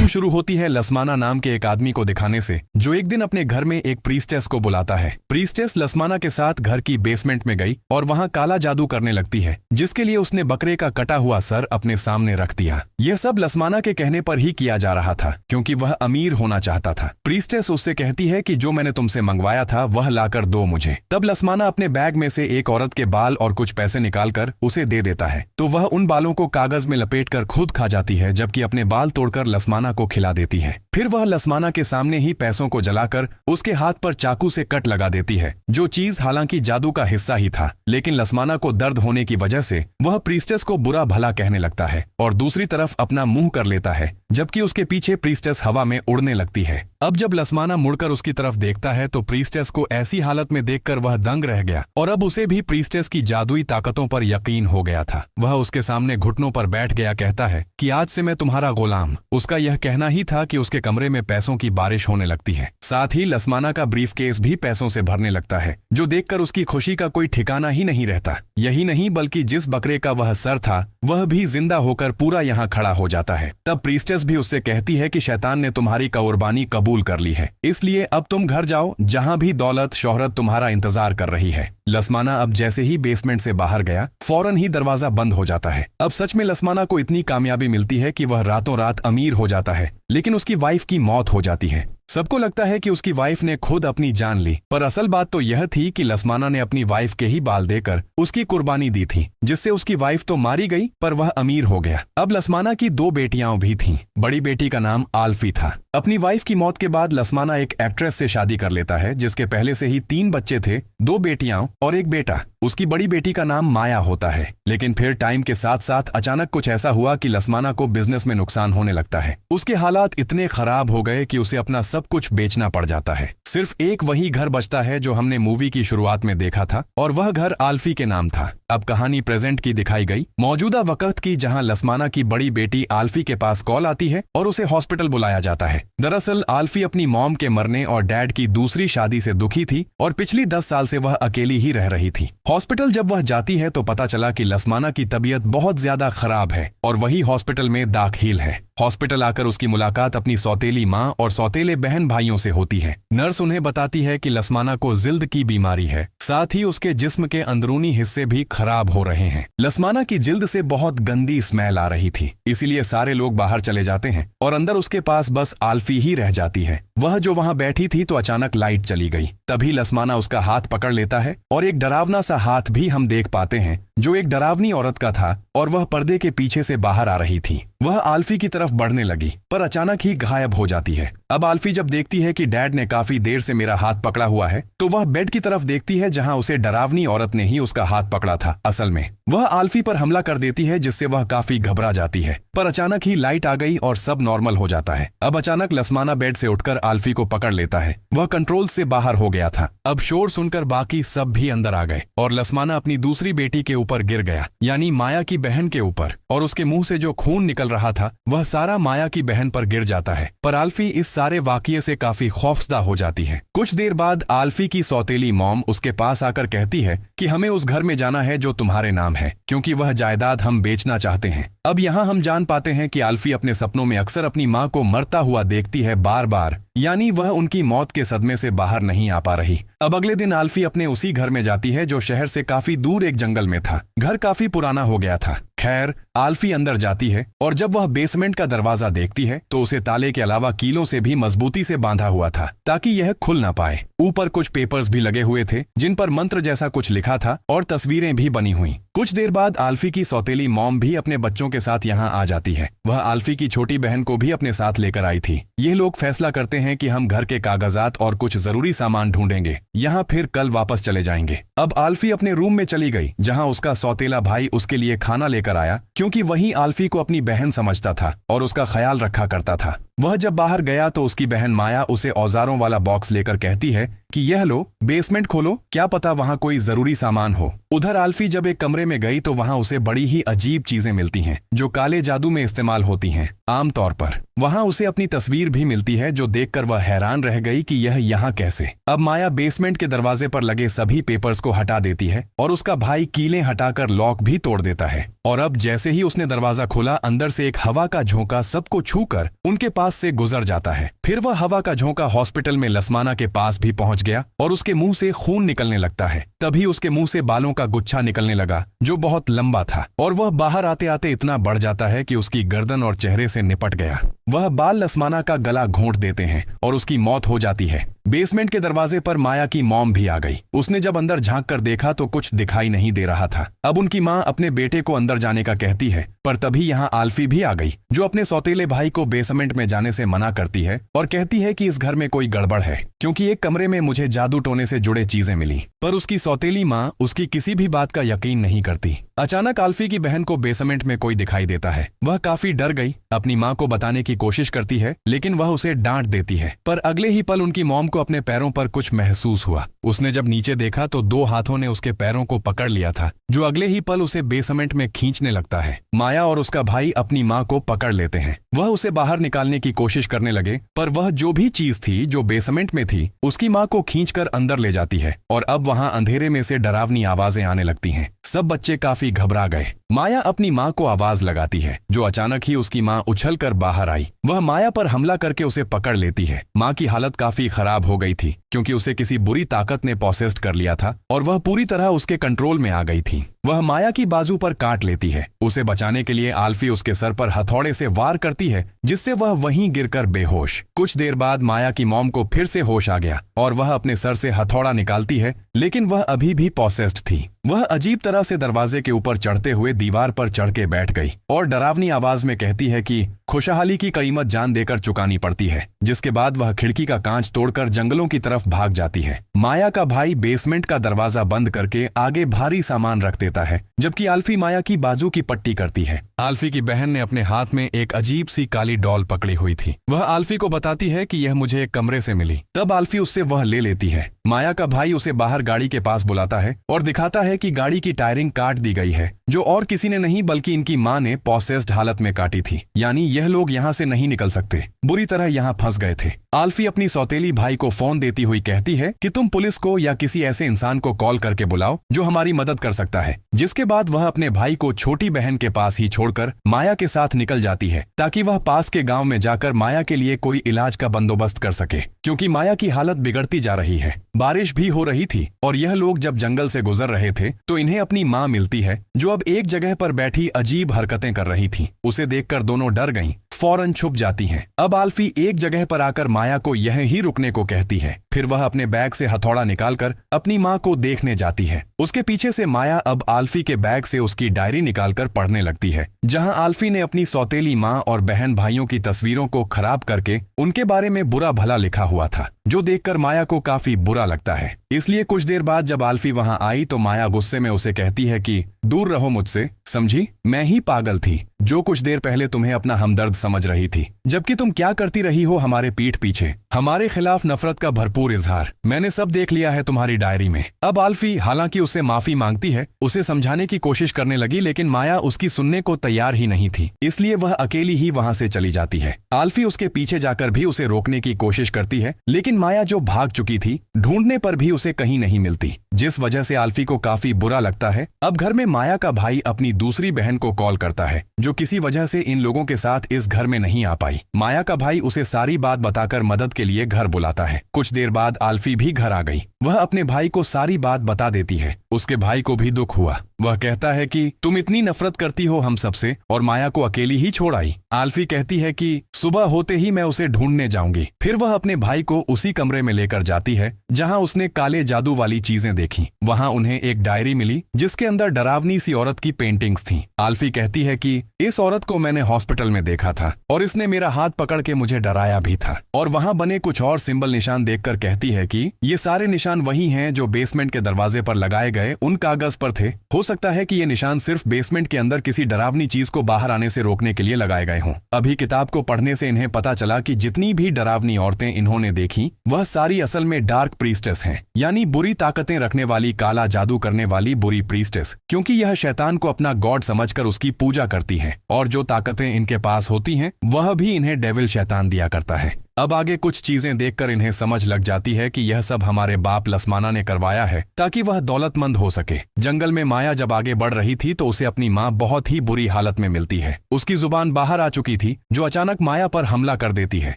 शुरू होती है लसमाना नाम के एक आदमी को दिखाने से, जो एक दिन अपने घर में एक प्रीस्टेस को बुलाता है। प्रीस्टेस लसमाना के साथ घर की बेसमेंट में गई और वहां काला जादू करने लगती है, जिसके लिए उसने बकरे का कटा हुआ सर अपने सामने रख दिया। यह सब लसमाना के कहने पर ही किया जा रहा था, क्योंकि वह अमीर होना चाहता था। प्रीस्टेस उससे कहती है कि जो मैंने तुमसे मंगवाया था वह लाकर दो मुझे। तब लसमाना अपने बैग में से एक औरत के बाल और कुछ पैसे निकालकर उसे दे देता है, तो वह उन बालों को कागज में लपेटकर खुद खा जाती है, जबकि अपने बाल तोड़कर लसमाना को खिला देती है। फिर वह लसमाना के सामने ही पैसों को जलाकर उसके हाथ पर चाकू से कट लगा देती है, जो चीज हालांकि जादू का हिस्सा ही था, लेकिन लसमाना को दर्द होने की वजह से वह प्रीस्टेस को बुरा भला कहने लगता है और दूसरी तरफ अपना मुंह कर लेता है, जबकि उसके पीछे प्रीस्टेस हवा में उड़ने लगती है। अब जब लसमाना मुड़कर उसकी तरफ देखता है तो प्रीस्टेस को ऐसी हालत में देखकर वह दंग रह गया और अब उसे भी प्रीस्टेस की जादुई ताकतों पर यकीन हो गया था। वह उसके सामने घुटनों पर बैठ गया, कहता है कि आज से मैं तुम्हारा गुलाम। उसका यह कहना ही था कि उसके कमरे में पैसों की बारिश होने लगती है। साथ ही लसमाना का ब्रीफकेस भी पैसों से भरने लगता है, जो देखकर उसकी खुशी का कोई ठिकाना ही नहीं रहता। यही नहीं बल्कि जिस बकरे का वह सर था वह भी जिंदा होकर पूरा यहाँ खड़ा हो जाता है। तब प्रीस्टेस भी उससे कहती है कि शैतान ने तुम्हारी कुर्बानी कबूल कर ली है, इसलिए अब तुम घर जाओ, जहाँ भी दौलत शोहरत तुम्हारा इंतजार कर रही है। लसमाना अब जैसे ही बेसमेंट से बाहर गया, फौरन ही दरवाजा बंद हो जाता है। अब सच में लसमाना को इतनी कामयाबी मिलती है कि वह रातों रात अमीर हो जाता है, लेकिन उसकी वाइफ की मौत हो जाती है। सबको लगता है कि उसकी वाइफ ने खुद अपनी जान ली, पर असल बात तो यह थी कि लसमाना ने अपनी वाइफ के ही बाल देकर उसकी कुर्बानी दी थी, जिससे उसकी वाइफ तो मारी गई पर वह अमीर हो गया। अब लसमाना की दो बेटियां भी थीं। बड़ी बेटी का नाम आल्फी था। अपनी वाइफ की मौत के बाद लसमाना एक एक्ट्रेस से शादी कर लेता है, जिसके पहले से ही 3 बच्चे थे, 2 बेटियां और एक बेटा। उसकी बड़ी बेटी का नाम माया होता है। लेकिन फिर टाइम के साथ साथ अचानक कुछ ऐसा हुआ कि लसमाना को बिजनेस में नुकसान होने लगता है। उसके हालात इतने खराब हो गए कि उसे अपना सब कुछ बेचना पड़ जाता है। सिर्फ एक वही घर बचता है जो हमने मूवी की शुरुआत में देखा था, और वह घर आल्फी के नाम था। अब कहानी प्रेजेंट की दिखाई गई, मौजूदा वक्त की, जहां लसमाना की बड़ी बेटी आल्फी के पास कॉल आती है और उसे हॉस्पिटल बुलाया जाता है। दरअसल आल्फी अपनी मॉम के मरने और डैड की दूसरी शादी से दुखी थी और पिछली 10 साल से वह अकेली ही रह रही थी। हॉस्पिटल जब वह जाती है तो पता चला कि लसमाना की तबीयत बहुत ज्यादा खराब है और वही हॉस्पिटल में दाखिल है। हॉस्पिटल आकर उसकी मुलाकात अपनी सौतेली माँ और सौतेले बहन भाइयों से होती है। नर्स उन्हें बताती है कि लसमाना को जिल्द की बीमारी है, साथ ही उसके जिस्म के अंदरूनी हिस्से भी खराब हो रहे हैं। लसमाना की जिल्द से बहुत गंदी स्मेल आ रही थी, इसीलिए सारे लोग बाहर चले जाते हैं और अंदर उसके पास बस आल्फी ही रह जाती है। वह जो वहां बैठी थी तो अचानक लाइट चली गई। तभी लसमाना उसका हाथ पकड़ लेता है और एक डरावना सा हाथ भी हम देख पाते हैं, जो एक डरावनी औरत का था और वह पर्दे के पीछे से बाहर आ रही थी। वह आल्फी की तरफ बढ़ने लगी पर अचानक ही गायब हो जाती है। अब आल्फी जब देखती है कि डैड ने काफी देर से मेरा हाथ पकड़ा हुआ है, तो वह बेड की तरफ देखती है जहां उसे डरावनी औरत ने ही उसका हाथ पकड़ा था। असल में वह आल्फी पर हमला कर देती है, जिससे वह काफी घबरा जाती है, पर अचानक ही लाइट आ गई और सब नॉर्मल हो जाता है। अब अचानक लसमाना बेड से उठकर आल्फी को पकड़ लेता है। वह कंट्रोल से बाहर हो गया था। अब शोर सुनकर बाकी सब भी अंदर आ गए और लसमाना अपनी दूसरी बेटी के ऊपर गिर गया, यानी माया की बहन के ऊपर, और उसके मुंह से जो खून निकल रहा था वह सारा माया की बहन पर गिर जाता है। पर आल्फी इस सारे वाकये से काफी खौफजदा हो जाती है। कुछ देर बाद आल्फी की सौतेली मॉम उसके पास आकर कहती है कि हमें उस घर में जाना है जो तुम्हारे नाम है, क्योंकि वह जायदाद हम बेचना चाहते हैं। अब यहाँ हम जान पाते हैं कि आल्फी अपने सपनों में अक्सर अपनी माँ को मरता हुआ देखती है बार बार, यानी वह उनकी मौत के सदमे से बाहर नहीं आ पा रही। अब अगले दिन आल्फी अपने उसी घर में जाती है जो शहर से काफी दूर एक जंगल में था। घर काफी पुराना हो गया था। खैर, आल्फी अंदर जाती है और जब वह बेसमेंट का दरवाजा देखती है तो उसे ताले के अलावा कीलों से भी मजबूती से बांधा हुआ था, ताकि यह खुल ना पाए। ऊपर कुछ पेपर्स भी लगे हुए थे जिन पर मंत्र जैसा कुछ लिखा था और तस्वीरें भी बनी हुई। कुछ देर बाद आल्फी की सौतेली मॉम भी अपने बच्चों के साथ यहाँ आ जाती है। वह आल्फी की छोटी बहन को भी अपने साथ लेकर आई थी। ये लोग फैसला करते हैं कि हम घर के कागजात और कुछ जरूरी सामान ढूंढेंगे, यहाँ फिर कल वापस चले जाएंगे। अब आल्फी अपने रूम में चली गई, जहाँ उसका सौतेला भाई उसके लिए खाना लेकर आया, क्योंकि वही आल्फी को अपनी बहन समझता था और उसका ख्याल रखा करता था। वह जब बाहर गया तो उसकी बहन माया उसे औजारों वाला बॉक्स लेकर कहती है कि यह लो, बेसमेंट खोलो, क्या पता वहाँ कोई जरूरी सामान हो। उधर आल्फी जब एक कमरे में गई तो वहाँ उसे बड़ी ही अजीब चीजें मिलती हैं जो काले जादू में इस्तेमाल होती हैं। आमतौर पर वहाँ उसे अपनी तस्वीर भी मिलती है, जो देखकर वह हैरान रह गई कि यह यहाँ कैसे। अब माया बेसमेंट के दरवाजे पर लगे सभी पेपर्स को हटा देती है और उसका भाई कीलें हटाकर लॉक भी तोड़ देता है। और अब जैसे ही उसने दरवाजा खोला, अंदर से एक हवा का झोंका सबको छूकर उनके पास पास से गुजर जाता है। फिर वह हवा का झोंका हॉस्पिटल में लसमाना के पास भी पहुंच गया और उसके मुंह से खून निकलने लगता है। तभी उसके मुंह से बालों का गुच्छा निकलने लगा जो बहुत लंबा था और वह बाहर आते आते इतना बढ़ जाता है कि उसकी गर्दन और चेहरे से निपट गया। वह बाल लसमाना का गला घोंट देते हैं और उसकी मौत हो जाती है। बेसमेंट के दरवाजे पर माया की मॉम भी आ गई। उसने जब अंदर झांक कर देखा तो कुछ दिखाई नहीं दे रहा था। अब उनकी माँ अपने बेटे को अंदर जाने का कहती है, पर तभी यहाँ आल्फी भी आ गई जो अपने सौतेले भाई को बेसमेंट में जाने से मना करती है और कहती है कि इस घर में कोई गड़बड़ है क्योंकि एक कमरे में मुझे जादू टोने से जुड़े चीजें मिली। पर उसकी सौतेली माँ उसकी किसी भी बात का यकीन नहीं करती। अचानक आल्फी की बहन को बेसमेंट में कोई दिखाई देता है। वह काफी डर गई, अपनी माँ को बताने की कोशिश करती है लेकिन वह उसे डांट देती है। पर अगले ही पल उनकी मॉम को अपने पैरों पर कुछ महसूस हुआ। उसने जब नीचे देखा तो 2 हाथों ने उसके पैरों को पकड़ लिया था जो अगले ही पल उसे बेसमेंट में खींचने लगता है। माया और उसका भाई अपनी माँ को पकड़ लेते हैं। वह उसे बाहर निकालने की कोशिश करने लगे पर वह जो भी चीज थी जो बेसमेंट में थी उसकी माँ को खींचकर अंदर ले जाती है और अब वहां अंधेरे में से डरावनी आवाजें आने लगती हैं। सब बच्चे काफी घबरा गए। माया अपनी माँ को आवाज लगाती है जो अचानक ही उसकी माँ उछलकर बाहर आई। वह माया पर हमला करके उसे पकड़ लेती है। माँ की हालत काफी खराब हो गई थी क्योंकि उसे किसी बुरी ताकत ने पॉसेस्ड कर लिया था और वह पूरी तरह उसके कंट्रोल में आ गई थी। वह माया की बाजू पर काट लेती है। उसे बचाने के लिए आल्फी उसके सर पर हथौड़े से वार करती है जिससे वह वहीं गिरकर बेहोश। कुछ देर बाद माया की मॉम को फिर से होश आ गया और वह अपने सर से हथौड़ा निकालती है लेकिन वह अभी भी पॉसेस्ड थी। वह अजीब तरह से दरवाजे के ऊपर चढ़ते हुए दीवार पर चढ़ के बैठ गई और डरावनी आवाज में कहती है कि खुशहाली की कीमत जान देकर चुकानी पड़ती है। जिसके बाद वह खिड़की का कांच तोड़कर जंगलों की तरफ भाग जाती है। माया का भाई बेसमेंट का दरवाजा बंद करके आगे भारी सामान रख देता है जबकि आल्फी माया की बाजू की पट्टी करती है। आल्फी की बहन ने अपने हाथ में एक अजीब सी काली डॉल पकड़ी हुई थी। वह आल्फी को बताती है कि यह मुझे एक कमरे से मिली। तब आल्फी उससे वह ले लेती है। माया का भाई उसे बाहर गाड़ी के पास बुलाता है और दिखाता है कि गाड़ी की टायरिंग काट दी गई है जो और किसी ने नहीं बल्कि इनकी माँ ने पॉसेस्ड हालत में काटी थी। यानी यह लोग यहाँ से नहीं निकल सकते, बुरी तरह यहाँ फंस गए थे। आल्फी अपनी सौतेली भाई को फोन देती हुई कहती है कि तुम पुलिस को या किसी ऐसे इंसान को कॉल करके बुलाओ जो हमारी मदद कर सकता है। जिसके बाद वह अपने भाई को छोटी बहन के पास ही छोड़कर माया के साथ निकल जाती है ताकि वह पास के गांव में जाकर माया के लिए कोई इलाज का बंदोबस्त कर सके क्योंकि माया की हालत बिगड़ती जा रही है। बारिश भी हो रही थी और यह लोग जब जंगल से गुजर रहे थे तो इन्हें अपनी माँ मिलती है जो अब एक जगह पर बैठी अजीब हरकतें कर रही थी। उसे देखकर दोनों डर गईं, फौरन छुप जाती हैं। अब आल्फी एक जगह पर आकर माया को यह ही रुकने को कहती है। फिर वह अपने बैग से हथौड़ा निकालकर अपनी माँ को देखने जाती है। उसके पीछे से माया अब आल्फी के बैग से उसकी डायरी निकालकर पढ़ने लगती है जहां आल्फी ने अपनी सौतेली माँ और बहन भाइयों की तस्वीरों को खराब करके उनके बारे में बुरा भला लिखा हुआ था जो देखकर माया को काफी बुरा लगता है। इसलिए कुछ देर बाद जब आल्फी वहां आई तो माया गुस्से में उसे कहती है कि दूर रहो मुझसे, समझी? मैं ही पागल थी जो कुछ देर पहले तुम्हें अपना हमदर्द समझ रही थी जबकि तुम क्या करती रही हो हमारे पीठ पीछे, हमारे खिलाफ नफरत का भरपूर इजहार। मैंने सब देख लिया है तुम्हारी डायरी में। अब आल्फी हालांकि उससे माफी मांगती है, उसे समझाने की कोशिश करने लगी लेकिन माया उसकी सुनने को तैयार ही नहीं थी। इसलिए वह अकेली ही वहां से चली जाती है। आल्फी उसके पीछे जाकर भी उसे रोकने की कोशिश करती है लेकिन माया जो भाग चुकी थी ढूंढने पर भी उसे कहीं नहीं मिलती जिस वजह से आल्फी को काफी बुरा लगता है। अब घर में माया का भाई अपनी दूसरी बहन को कॉल करता है जो किसी वजह से इन लोगों के साथ इस घर में नहीं आ पाई। माया का भाई उसे सारी बात बताकर मदद के लिए घर बुलाता है। कुछ देर बाद आल्फी भी घर आ गई। वह अपने भाई को सारी बात बता देती है। उसके भाई को भी दुख हुआ। वह कहता है कि तुम इतनी नफरत करती हो हम सबसे और माया को अकेली ही छोड़ आई। आल्फी कहती है कि सुबह होते ही मैं उसे ढूंढने जाऊंगी। फिर वह अपने भाई को उसी कमरे में लेकर जाती है जहां उसने काले जादू वाली चीजें देखी। वहां उन्हें एक डायरी मिली जिसके अंदर डरावनी सी औरत की पेंटिंग्स थीं। आल्फी कहती है कि इस औरत को मैंने हॉस्पिटल में देखा था और इसने मेरा हाथ पकड़ के मुझे डराया भी था। और वहां बने कुछ और सिंबल निशान देखकर कहती है कि ये सारे निशान वही हैं जो बेसमेंट के दरवाजे पर लगाए गए उन कागज पर थे। हो सकता है कि ये निशान सिर्फ बेसमेंट के अंदर किसी डरावनी चीज को बाहर आने से रोकने के लिए लगाए गए हों। अभी किताब को पढ़ने से इन्हें पता चला कि जितनी भी डरावनी औरतें इन्होंने देखी वह सारी असल में डार्क प्रीस्टेस हैं, यानी बुरी ताकतें रखने वाली, काला जादू करने वाली बुरी प्रीस्टेस, क्योंकि यह शैतान को अपना गॉड समझकर उसकी पूजा करती है और जो ताकतें इनके पास होती हैं वह भी इन्हें डेविल शैतान दिया करता है। अब आगे कुछ चीजें देखकर इन्हें समझ लग जाती है कि यह सब हमारे बाप लसमाना ने करवाया है ताकि वह दौलतमंद हो सके। जंगल में माया जब आगे बढ़ रही थी तो उसे अपनी माँ बहुत ही बुरी हालत में मिलती है। उसकी जुबान बाहर आ चुकी थी जो अचानक माया पर हमला कर देती है।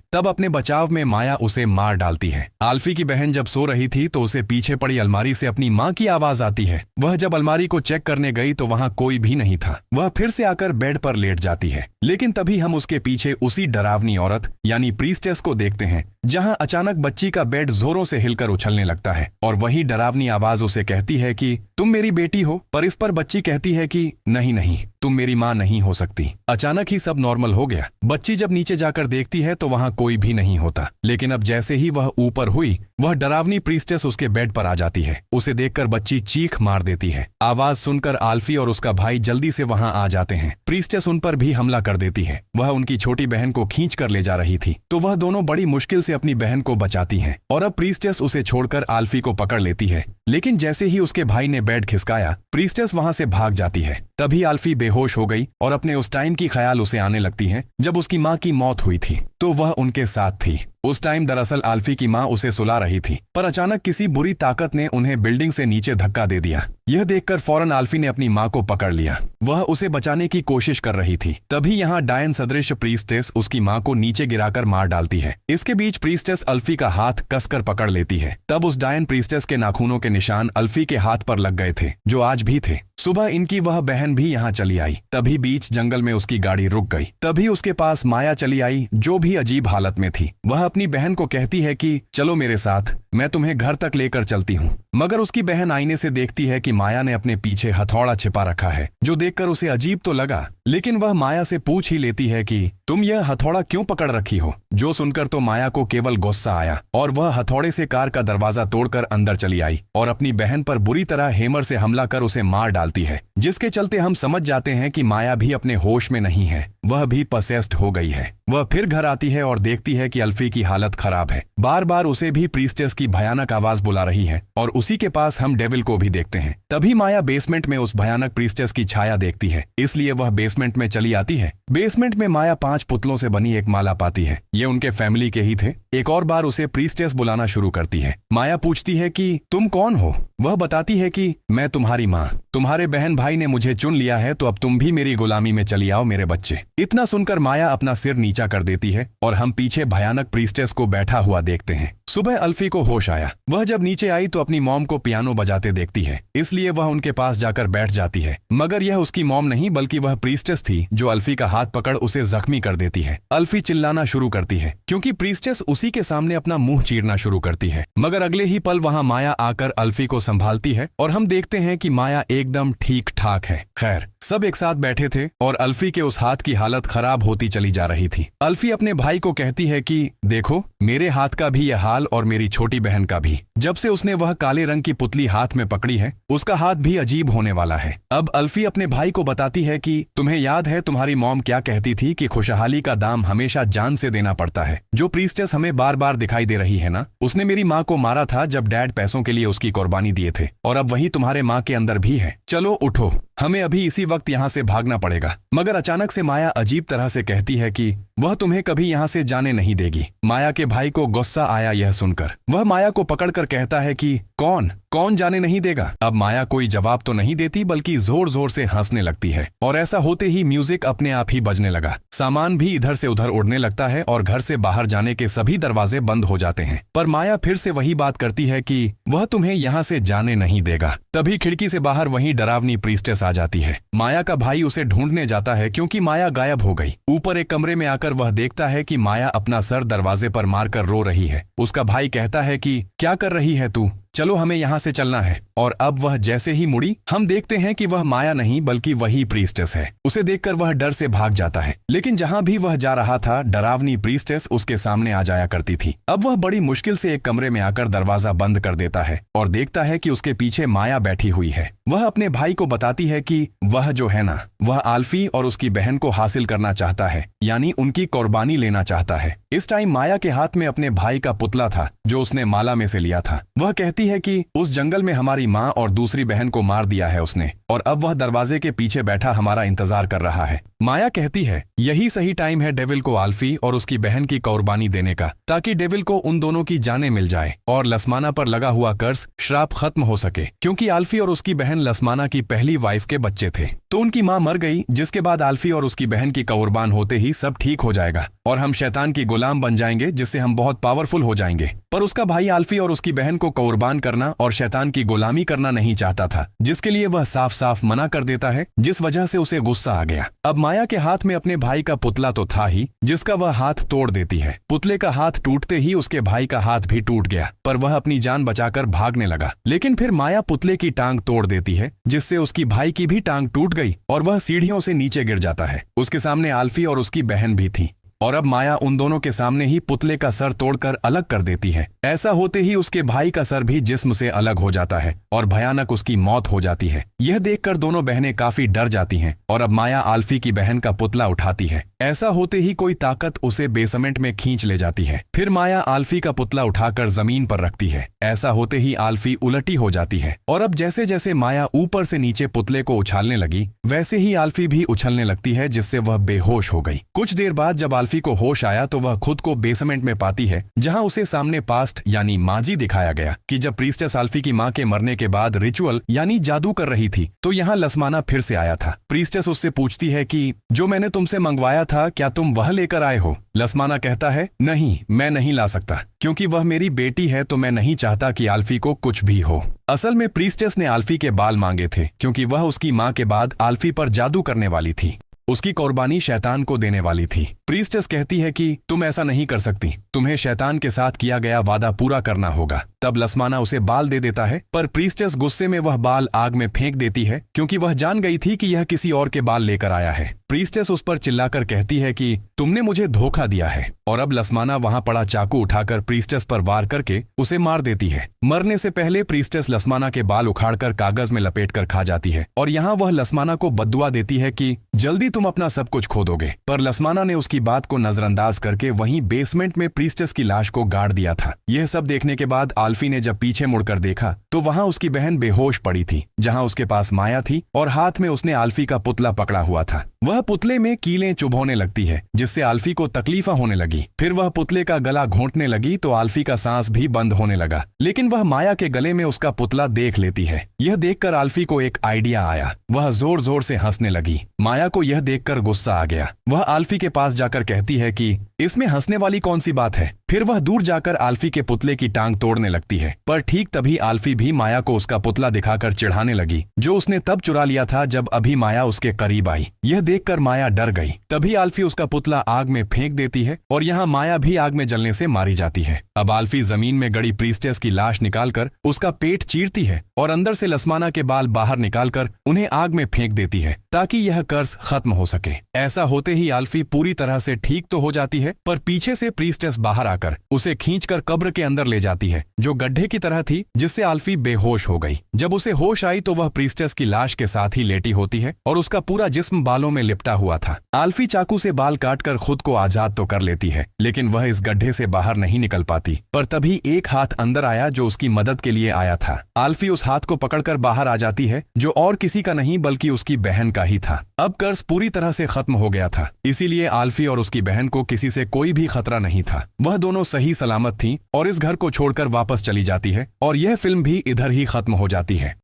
तब अपने बचाव में माया उसे मार डालती है। आल्फी की बहन जब सो रही थी तो उसे पीछे पड़ी अलमारी से अपनी माँ की आवाज आती है। वह जब अलमारी को चेक करने गई तो वहाँ कोई भी नहीं था। वह फिर से आकर बेड पर लेट जाती है, लेकिन तभी हम उसके पीछे उसी डरावनी औरत यानी प्रीस्टेस को देखते हैं, जहां अचानक बच्ची का बेड जोरों से हिलकर उछलने लगता है और वही डरावनी आवाज उसे कहती है कि तुम मेरी बेटी हो। पर इस पर बच्ची कहती है कि नहीं नहीं, तुम मेरी माँ नहीं हो सकती। अचानक ही सब नॉर्मल हो गया। बच्ची जब नीचे जाकर देखती है तो वहाँ कोई भी नहीं होता, लेकिन अब जैसे ही वह ऊपर हुई वह डरावनी प्रीस्टेस उसके बेड पर आ जाती है। उसे देखकर बच्ची चीख मार देती है। आवाज सुनकर आल्फी और उसका भाई जल्दी से वहाँ आ जाते हैं। प्रीस्टेस उन पर भी हमला कर देती है। वह उनकी छोटी बहन को खींच कर ले जा रही थी तो वह दोनों बड़ी मुश्किल से अपनी बहन को बचाती हैं और अब प्रीस्टेस उसे छोड़कर आल्फी को पकड़ लेती है। लेकिन जैसे ही उसके भाई ने बेड खिसकाया प्रीस्टेस वहां से भाग जाती है। तभी आल्फी बेहोश हो गई और अपने उस टाइम की ख्याल उसे आने लगती है जब उसकी माँ की मौत हुई थी तो वह उनके साथ थी। उस टाइम दरअसल आल्फी की माँ उसे सुला रही थी, पर अचानक किसी बुरी ताकत ने उन्हें बिल्डिंग से नीचे धक्का दे दिया। यह देखकर फौरन आल्फी ने अपनी माँ को पकड़ लिया। वह उसे बचाने की कोशिश कर रही थी। तभी यहाँ डायन सदृश प्रीस्टेस उसकी माँ को नीचे गिराकर मार डालती है। इसके बीच प्रीस्टेस अल्फी का हाथ कसकर पकड़ लेती है। तब उस डायन प्रीस्टेस के नाखूनों के निशान अल्फी के हाथ पर लग गए थे जो आज भी थे। सुबह इनकी वह बहन भी यहाँ चली आई। तभी बीच जंगल में उसकी गाड़ी रुक गई। तभी उसके पास माया चली आई जो भी अजीब हालत में थी। वह अपनी बहन को कहती है कि चलो मेरे साथ, मैं तुम्हें घर तक लेकर चलती हूँ। मगर उसकी बहन आईने से देखती है कि माया ने अपने पीछे हथौड़ा छिपा रखा है, जो देखकर उसे अजीब तो लगा, लेकिन वह माया से पूछ ही लेती है कि तुम यह हथौड़ा क्यों पकड़ रखी हो। जो सुनकर तो माया को केवल गुस्सा आया और वह हथौड़े से कार का दरवाजा तोड़कर अंदर चली आई और अपनी बहन पर बुरी तरह हेमर से हमला कर उसे मार डालती है, जिसके चलते हम समझ जाते हैं कि माया भी अपने होश में नहीं है, वह भी पसेस्ड हो गई है। वह फिर घर आती है और देखती है कि अल्फी की हालत खराब है। बार बार उसे भी प्रीस्टेस की भयानक आवाज बुला रही है और उसी के पास हम डेविल को भी देखते हैं। तभी माया बेसमेंट में उस भयानक प्रीस्टेस की छाया देखती है, इसलिए वह बेसमेंट में चली आती है। बेसमेंट में माया 5 पुतलों से बनी एक माला पाती है। ये उनके फैमिली के ही थे। एक और बार उसे प्रीस्टेस बुलाना शुरू करती है। माया पूछती है कि तुम कौन हो। वह बताती है कि मैं तुम्हारी माँ, तुम्हारे बहन भाई ने मुझे चुन लिया है तो अब तुम भी मेरी गुलामी में चली आओ मेरे बच्चे। इतना सुनकर माया अपना सिर नीचा कर देती है और हम पीछे भयानक प्रीस्टेस को बैठा हुआ देखते हैं। सुबह अल्फी को होश आया। वह जब नीचे आई तो अपनी मॉम को पियानो बजाते देखती है, इसलिए वह उनके पास जाकर बैठ जाती है। मगर यह उसकी मॉम नहीं बल्कि वह प्रीस्टेस थी जो अल्फी का हाथ पकड़ उसे जख्मी कर देती है। अल्फी चिल्लाना शुरू करती है क्योंकि प्रीस्टेस उसी के सामने अपना मुंह चीरना शुरू करती है। मगर अगले ही पल वहां माया आकर अल्फी को संभालती है और हम देखते हैं कि माया एकदम ठीक ठाक है। खैर, सब एक साथ बैठे थे और अल्फी के उस हाथ की हालत खराब होती चली जा रही थी। अल्फी अपने भाई को कहती है कि देखो, मेरे हाथ का भी यह हाल और मेरी छोटी बहन का भी। जब से उसने वह काले रंग की पुतली हाथ में पकड़ी है, उसका हाथ भी अजीब होने वाला है। अब अल्फी अपने भाई को बताती है कि तुम्हें याद है तुम्हारी मॉम क्या कहती थी कि खुशहाली का दाम हमेशा जान से देना पड़ता है। जो प्रीस्टेस हमें बार बार दिखाई दे रही है ना, उसने मेरी माँ को मारा था जब डैड पैसों के लिए उसकी कुर्बानी दिए थे, और अब वही तुम्हारे माँ के अंदर भी है। चलो उठो, हमें अभी इसी वक्त यहाँ से भागना पड़ेगा। मगर अचानक से माया अजीब तरह से कहती है कि वह तुम्हें कभी यहाँ से जाने नहीं देगी। माया के भाई को गुस्सा आया यह सुनकर। वह माया को पकड़कर कहता है कि कौन जाने नहीं देगा। अब माया कोई जवाब तो नहीं देती बल्कि जोर जोर से हंसने लगती है और ऐसा होते ही म्यूजिक अपने आप ही बजने लगा। सामान भी इधर से उधर उड़ने लगता है और घर से बाहर जाने के सभी दरवाजे बंद हो जाते हैं। पर माया फिर से वही बात करती है कि वह तुम्हें यहाँ से जाने नहीं देगा। तभी खिड़की से बाहर वही डरावनी प्रीस्टेस आ जाती है। माया का भाई उसे ढूंढने जाता है क्योंकि माया गायब हो गई। ऊपर एक कमरे में आकर वह देखता है कि माया अपना सर दरवाजे पर मारकर रो रही है। उसका भाई कहता है कि क्या कर रही है तू, चलो हमें यहाँ से चलना है। और अब वह जैसे ही मुड़ी, हम देखते हैं कि वह माया नहीं बल्कि वही प्रीस्टेस है। उसे देखकर वह डर से भाग जाता है, लेकिन जहाँ भी वह जा रहा था डरावनी प्रीस्टेस उसके सामने आ जाया करती थी। अब वह बड़ी मुश्किल से एक कमरे में आकर दरवाजा बंद कर देता है और देखता है कि उसके पीछे माया बैठी हुई है। वह अपने भाई को बताती है कि वह जो है ना, वह आल्फी और उसकी बहन को हासिल करना चाहता है, यानी उनकी कुर्बानी लेना चाहता है। इस टाइम माया के हाथ में अपने भाई का पुतला था जो उसने माला में से लिया था। वह कहती है कि उस जंगल में हमारी माँ और दूसरी बहन को मार दिया है उसने, और अब वह दरवाजे के पीछे बैठा हमारा इंतजार कर रहा है। माया कहती है यही सही टाइम है डेविल को आल्फी और उसकी बहन की कुर्बानी देने का, ताकि डेविल को उन दोनों की जानें मिल जाए और लसमाना पर लगा हुआ कर्ज श्राप खत्म हो सके, क्योंकि आल्फी और उसकी बहन लसमाना की पहली वाइफ के बच्चे थे। तो उनकी माँ मर गई, जिसके बाद आल्फी और उसकी बहन की कुर्बान होते ही सब ठीक हो जाएगा और हम शैतान की गुलाम बन जाएंगे, जिससे हम बहुत पावरफुल हो जाएंगे। पर उसका भाई आल्फी और उसकी बहन को कुर्बान करना और शैतान की गुलामी करना नहीं चाहता था, जिसके लिए वह साफ साफ मना कर देता है, जिस वजह से उसे गुस्सा आ गया। अब माया के हाथ में अपने भाई का पुतला तो था ही, जिसका वह हाथ तोड़ देती है। पुतले का हाथ टूटते ही उसके भाई का हाथ भी टूट गया, पर वह अपनी जान बचाकर भागने लगा। लेकिन फिर माया पुतले की टांग तोड़ देती है, जिससे उसकी भाई की भी टांग टूट गई और वह सीढ़ियों से नीचे गिर जाता है। उसके सामने आल्फी और उसकी बहन भी थी और अब माया उन दोनों के सामने ही पुतले का सर तोड़कर अलग कर देती है। ऐसा होते ही उसके भाई का सर भी जिस्म से अलग हो जाता है और भयानक उसकी मौत हो जाती है। यह देखकर दोनों बहनें काफी डर जाती हैं और अब माया आल्फी की बहन का पुतला उठाती है। ऐसा होते ही कोई ताकत उसे बेसमेंट में खींच ले जाती है। फिर माया आल्फी का पुतला उठाकर जमीन पर रखती है। ऐसा होते ही आल्फी उलटी हो जाती है और अब जैसे जैसे माया ऊपर से नीचे पुतले को उछालने लगी, वैसे ही आल्फी भी उछलने लगती है, जिससे वह बेहोश हो गई। कुछ देर बाद जब आल्फी को होश आया तो वह खुद को बेसमेंट में पाती है, जहां उसे सामने पास्ट यानी माजी दिखाया गया कि जब प्रीस्टेस आल्फी की मां के मरने के बाद रिचुअल यानी जादू कर रही थी, तो यहाँ लसमाना फिर से आया था। प्रीस्टेस उससे पूछती है कि जो मैंने तुमसे मंगवाया था क्या तुम वह लेकर आए हो? लसमाना कहता है नहीं, मैं नहीं ला सकता, क्योंकि वह मेरी बेटी है, तो मैं नहीं चाहता कि आल्फी को कुछ भी हो। असल में प्रीस्टेस ने आल्फी के बाल मांगे थे, क्योंकि वह उसकी मां के बाद आल्फी पर जादू करने वाली थी। उसकी कुर्बानी शैतान को देने वाली थी। प्रीस्टेस कहती है कि तुम ऐसा नहीं कर सकती, तुम्हें शैतान के साथ किया गया वादा पूरा करना होगा। तब लसमाना उसे बाल दे देता है, पर प्रीस्टेस गुस्से में वह बाल आग में फेंक देती है, क्योंकि वह जान गई थी कि यह किसी और के बाल लेकर आया है। प्रीस्टेस उस पर चिल्लाकर कहती है कि तुमने मुझे धोखा दिया है, और अब लसमाना वहां पड़ा चाकू उठाकर प्रीस्टेस पर वार करके उसे मार देती है। मरने से पहले प्रीस्टेस लसमाना के बाल उखाड़कर कागज में लपेटकर खा जाती है और यहाँ वह लसमाना को बद्दुआ देती है कि जल्दी तुम अपना सब कुछ खो दोगे। पर लसमाना ने उसकी बात को नजरअंदाज करके वहीं बेसमेंट में प्रीस्टेस की लाश को गाड़ दिया था। यह सब देखने के बाद आल्फी ने जब पीछे मुड़कर देखा तो वहां उसकी बहन बेहोश पड़ी थी, जहां उसके पास माया थी और हाथ में उसने आल्फी का पुतला पकड़ा हुआ था। वह पुतले में कीलें चुभोने लगती है, जिससे आल्फी को तकलीफा होने लगी। फिर वह पुतले का गला घोंटने लगी तो आल्फी का सांस भी बंद होने लगा, लेकिन वह माया के गले में उसका पुतला देख लेती है। यह देखकर आल्फी को एक आइडिया आया। वह जोर जोर से हंसने लगी। माया को यह देखकर गुस्सा आ गया। वह आल्फी के पास जाकर कहती है कि इसमें हंसने वाली कौन सी बात है। फिर वह दूर जाकर आल्फी के पुतले की टांग तोड़ने लगती है, पर ठीक तभी आल्फी भी माया को उसका पुतला दिखाकर चिढ़ाने लगी, जो उसने तब चुरा लिया था जब अभी माया उसके करीब आई। यह देखकर माया डर गई। तभी आल्फी उसका पुतला आग में फेंक देती है और यहाँ माया भी आग में जलने से मारी जाती है। अब आल्फी जमीन में गड़ी प्रीस्टेस की लाश निकालकर उसका पेट चीरती है और अंदर से लसमाना के बाल बाहर निकालकर उन्हें आग में फेंक देती है, ताकि यह कर्ज खत्म हो सके। ऐसा होते ही आल्फी पूरी तरह से ठीक तो हो जाती है, पर पीछे से प्रीस्टेस बाहर आकर उसे खींचकर कब्र के अंदर ले जाती है, जो गड्ढे की तरह थी, जिससे आल्फी बेहोश हो गई। जब उसे होश आई तो वह प्रीस्टेस की लाश के साथ ही लेटी होती है और उसका पूरा जिस्म बालों में लिपटा हुआ था। आल्फी चाकू से बाल काटकर खुद को आजाद तो कर लेती है, लेकिन वह इस गड्ढे से बाहर नहीं निकल पाती। पर तभी एक हाथ अंदर आया जो उसकी मदद के लिए आया था। आल्फी उस हाथ को पकड़कर बाहर आ जाती है, जो और किसी का नहीं बल्कि उसकी बहन का ही था। अब कर्ज पूरी तरह से खत्म हो गया था, इसीलिए आल्फी और उसकी बहन को किसी से कोई भी खतरा नहीं था। वह दोनों सही सलामत थी और इस घर को छोड़कर वापस चली जाती है और यह फिल्म भी इधर ही खत्म हो जाती है।